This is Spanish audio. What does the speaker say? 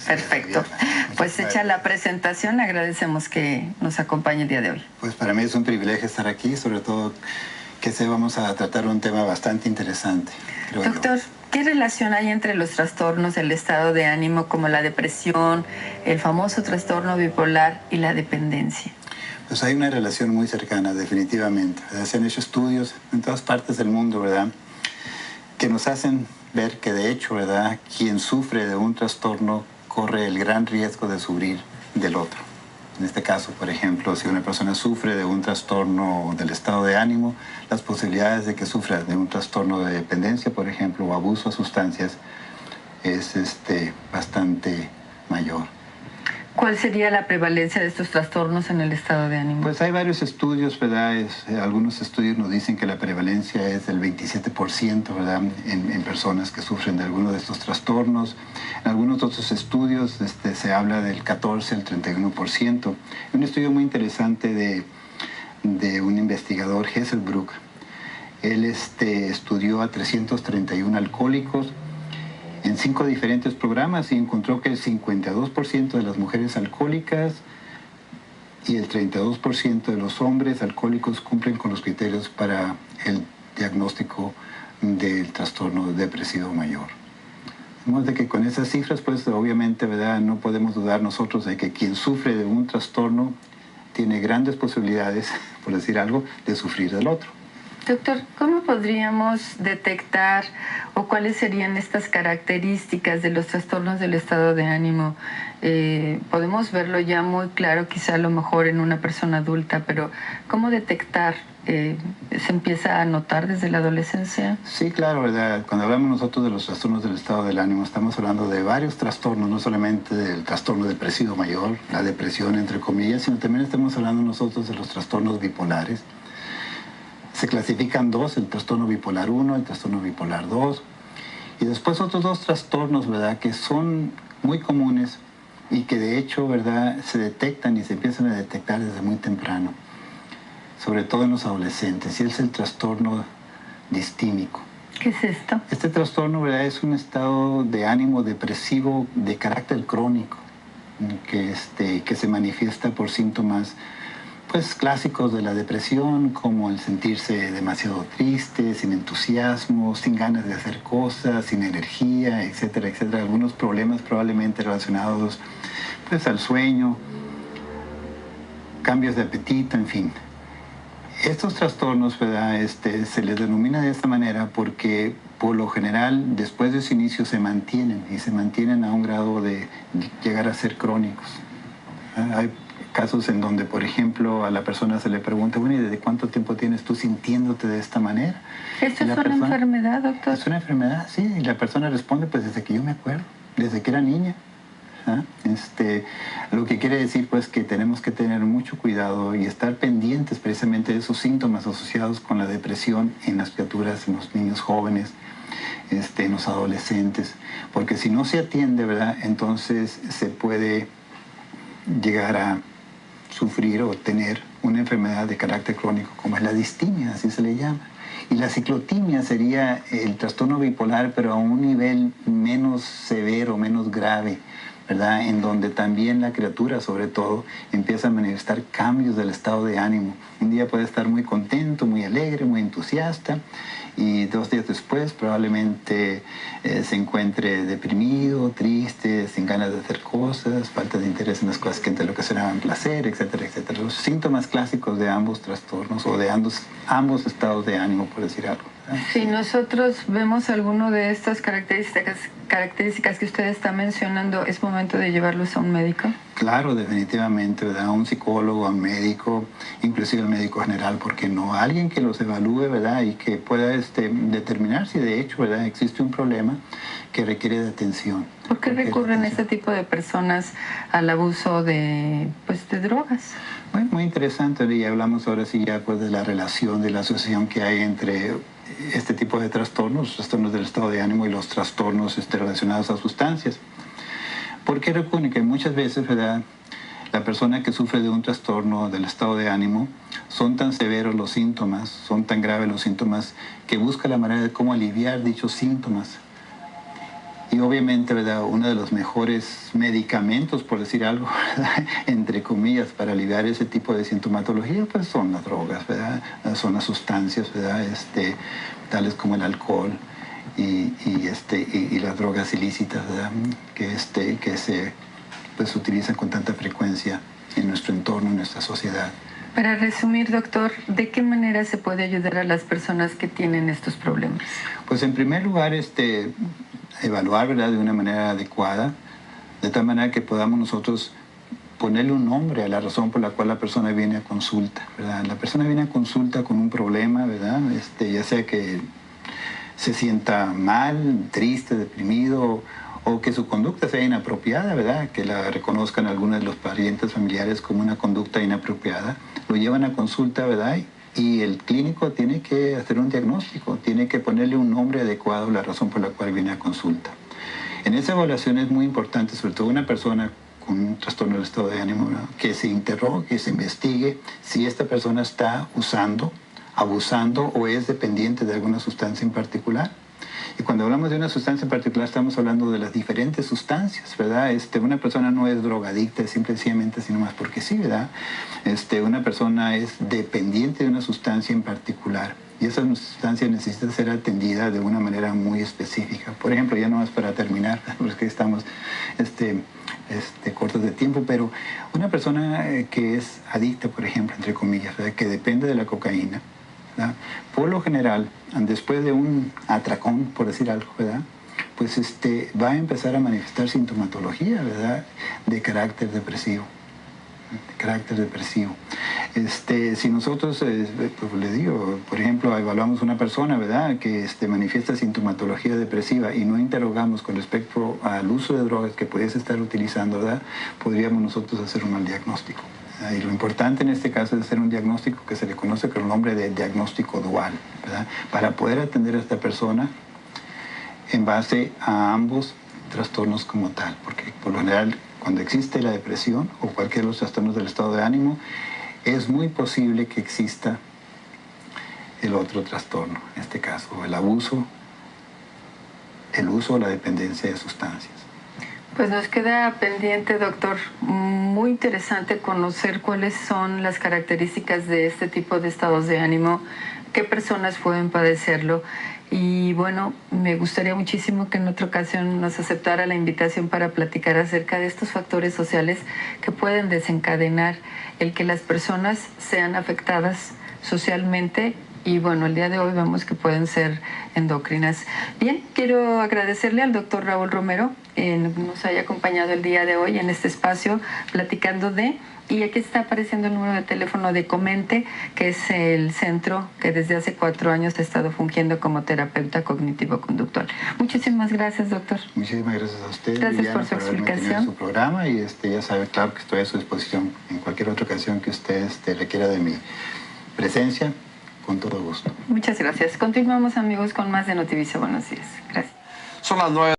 Perfecto. Pues hecha la presentación, agradecemos que nos acompañe el día de hoy. Pues para mí es un privilegio estar aquí, sobre todo que vamos a tratar un tema bastante interesante. Doctor, ¿qué relación hay entre los trastornos del estado de ánimo como la depresión, el famoso trastorno bipolar y la dependencia? Pues hay una relación muy cercana, definitivamente. Se han hecho estudios en todas partes del mundo, ¿verdad?, que nos hacen ver que de hecho, ¿verdad?, quien sufre de un trastorno corre el gran riesgo de sufrir del otro. En este caso, por ejemplo, si una persona sufre de un trastorno del estado de ánimo, las posibilidades de que sufra de un trastorno de dependencia, por ejemplo, o abuso a sustancias, es bastante mayor. ¿Cuál sería la prevalencia de estos trastornos en el estado de ánimo? Pues hay varios estudios, ¿verdad? Algunos estudios nos dicen que la prevalencia es del 27%, ¿verdad?, en personas que sufren de alguno de estos trastornos. En algunos otros estudios se habla del 14 al 31%. Un estudio muy interesante de un investigador, Hesselbrook. Él estudió a 331 alcohólicos en 5 diferentes programas y encontró que el 52% de las mujeres alcohólicas y el 32% de los hombres alcohólicos cumplen con los criterios para el diagnóstico del trastorno depresivo mayor. De modo que con esas cifras, pues obviamente, ¿verdad?, no podemos dudar nosotros de que quien sufre de un trastorno tiene grandes posibilidades, por decir algo, de sufrir del otro. Doctor, ¿cómo podríamos detectar o cuáles serían estas características de los trastornos del estado de ánimo? Podemos verlo ya muy claro, quizá a lo mejor en una persona adulta, pero ¿cómo detectar? ¿Se empieza a notar desde la adolescencia? Sí, claro, ¿verdad? Cuando hablamos nosotros de los trastornos del estado del ánimo, estamos hablando de varios trastornos, no solamente del trastorno depresivo mayor, la depresión entre comillas, sino también estamos hablando nosotros de los trastornos bipolares. Se clasifican 2, el trastorno bipolar 1, el trastorno bipolar 2, y después otros 2 trastornos, ¿verdad?, que son muy comunes y que de hecho, ¿verdad?, se detectan y se empiezan a detectar desde muy temprano, sobre todo en los adolescentes, y es el trastorno distímico. ¿Qué es esto? Este trastorno, ¿verdad?, es un estado de ánimo depresivo de carácter crónico, que se manifiesta por síntomas pues clásicos de la depresión, como el sentirse demasiado triste, sin entusiasmo, sin ganas de hacer cosas, sin energía, etcétera, etcétera. Algunos problemas probablemente relacionados pues al sueño, cambios de apetito, en fin. Estos trastornos, ¿verdad?, se les denomina de esta manera porque por lo general después de su inicio se mantienen a un grado de llegar a ser crónicos. Hay casos en donde, por ejemplo, a la persona se le pregunta, bueno, ¿y desde cuánto tiempo tienes tú sintiéndote de esta manera? ¿Esto es una enfermedad, doctor? Es una enfermedad, sí, y la persona responde, pues desde que yo me acuerdo, desde que era niña. Lo que quiere decir, pues, que tenemos que tener mucho cuidado y estar pendientes precisamente de esos síntomas asociados con la depresión en las criaturas, en los niños jóvenes, en los adolescentes, porque si no se atiende, ¿verdad?, entonces se puede llegar a sufrir o tener una enfermedad de carácter crónico como es la distimia, así se le llama. Y la ciclotimia sería el trastorno bipolar, pero a un nivel menos severo, menos grave, ¿verdad?, en donde también la criatura, sobre todo, empieza a manifestar cambios del estado de ánimo. Un día puede estar muy contento, muy alegre, muy entusiasta, y 2 días después probablemente se encuentre deprimido, triste, sin ganas de hacer cosas, falta de interés en las cosas que le ocasionaban placer, etcétera, etcétera. Los síntomas clásicos de ambos trastornos o de ambos estados de ánimo, por decir algo. Si nosotros vemos alguno de estas características que usted está mencionando, ¿es momento de llevarlos a un médico? Claro, definitivamente, ¿verdad? A un psicólogo, a un médico, inclusive al médico general, ¿porque no? Alguien que los evalúe, ¿verdad?, y que pueda determinar si de hecho, ¿verdad?, existe un problema que requiere de atención. ¿Por qué recurren este tipo de personas al abuso de drogas? Bueno, muy interesante, y hablamos ahora sí ya pues de la relación, de la asociación que hay entre este tipo de trastornos del estado de ánimo y los trastornos relacionados a sustancias. Porque recuerden que muchas veces, ¿verdad?, la persona que sufre de un trastorno del estado de ánimo, son tan severos los síntomas, son tan graves los síntomas, que busca la manera de cómo aliviar dichos síntomas. Y obviamente, ¿verdad?, uno de los mejores medicamentos, por decir algo, ¿verdad?, entre comillas, para aliviar ese tipo de sintomatología, pues son las drogas, ¿verdad?, son las sustancias, ¿verdad?, tales como el alcohol y las drogas ilícitas, ¿verdad?, que se pues, utilizan con tanta frecuencia en nuestro entorno, en nuestra sociedad. Para resumir, doctor, ¿de qué manera se puede ayudar a las personas que tienen estos problemas? Pues en primer lugar, evaluar, ¿verdad?, de una manera adecuada, de tal manera que podamos nosotros ponerle un nombre a la razón por la cual la persona viene a consulta, ¿verdad? La persona viene a consulta con un problema, ¿verdad?, ya sea que se sienta mal, triste, deprimido, o que su conducta sea inapropiada, ¿verdad?, que la reconozcan algunos de los parientes familiares como una conducta inapropiada, lo llevan a consulta, ¿verdad?, y el clínico tiene que hacer un diagnóstico, tiene que ponerle un nombre adecuado a la razón por la cual viene a consulta. En esa evaluación es muy importante, sobre todo una persona con un trastorno del estado de ánimo, ¿verdad?, que se interrogue, que se investigue si esta persona está usando, abusando o es dependiente de alguna sustancia en particular. Y cuando hablamos de una sustancia en particular estamos hablando de las diferentes sustancias, ¿verdad? Una persona no es drogadicta simplemente, sino más porque sí, ¿verdad? Una persona es dependiente de una sustancia en particular y esa sustancia necesita ser atendida de una manera muy específica. Por ejemplo, ya nomás para terminar, porque estamos cortos de tiempo, pero una persona que es adicta, por ejemplo, entre comillas, ¿verdad?, que depende de la cocaína, ¿verdad?, por lo general, después de un atracón, por decir algo, ¿verdad?, pues va a empezar a manifestar sintomatología, ¿verdad?, de carácter depresivo. Si nosotros, pues le digo, por ejemplo, evaluamos una persona, ¿verdad?, que manifiesta sintomatología depresiva y no interrogamos con respecto al uso de drogas que pudiese estar utilizando, ¿verdad?, podríamos nosotros hacer un mal diagnóstico. Y lo importante en este caso es hacer un diagnóstico que se le conoce con el nombre de diagnóstico dual, ¿verdad?, para poder atender a esta persona en base a ambos trastornos como tal, porque por lo general cuando existe la depresión o cualquier de los trastornos del estado de ánimo, es muy posible que exista el otro trastorno, en este caso el abuso, el uso o la dependencia de sustancias. Pues nos queda pendiente, doctor, muy interesante conocer cuáles son las características de este tipo de estados de ánimo, qué personas pueden padecerlo. Y bueno, me gustaría muchísimo que en otra ocasión nos aceptara la invitación para platicar acerca de estos factores sociales que pueden desencadenar el que las personas sean afectadas socialmente. Y bueno, el día de hoy vemos que pueden ser endocrinas. Bien, quiero agradecerle al doctor Raúl Romero que nos haya acompañado el día de hoy en este espacio platicando de... Y aquí está apareciendo el número de teléfono de Comente, que es el centro que desde hace 4 años ha estado fungiendo como terapeuta cognitivo-conductual. Muchísimas gracias, doctor. Muchísimas gracias a usted, Gracias Liliana, por su haberme tenido explicación. en su programa y ya sabe, claro que estoy a su disposición en cualquier otra ocasión que usted requiera de mi presencia, con todo gusto. Muchas gracias. Continuamos, amigos, con más de Notivisa. Buenos días. Gracias. Son las 9.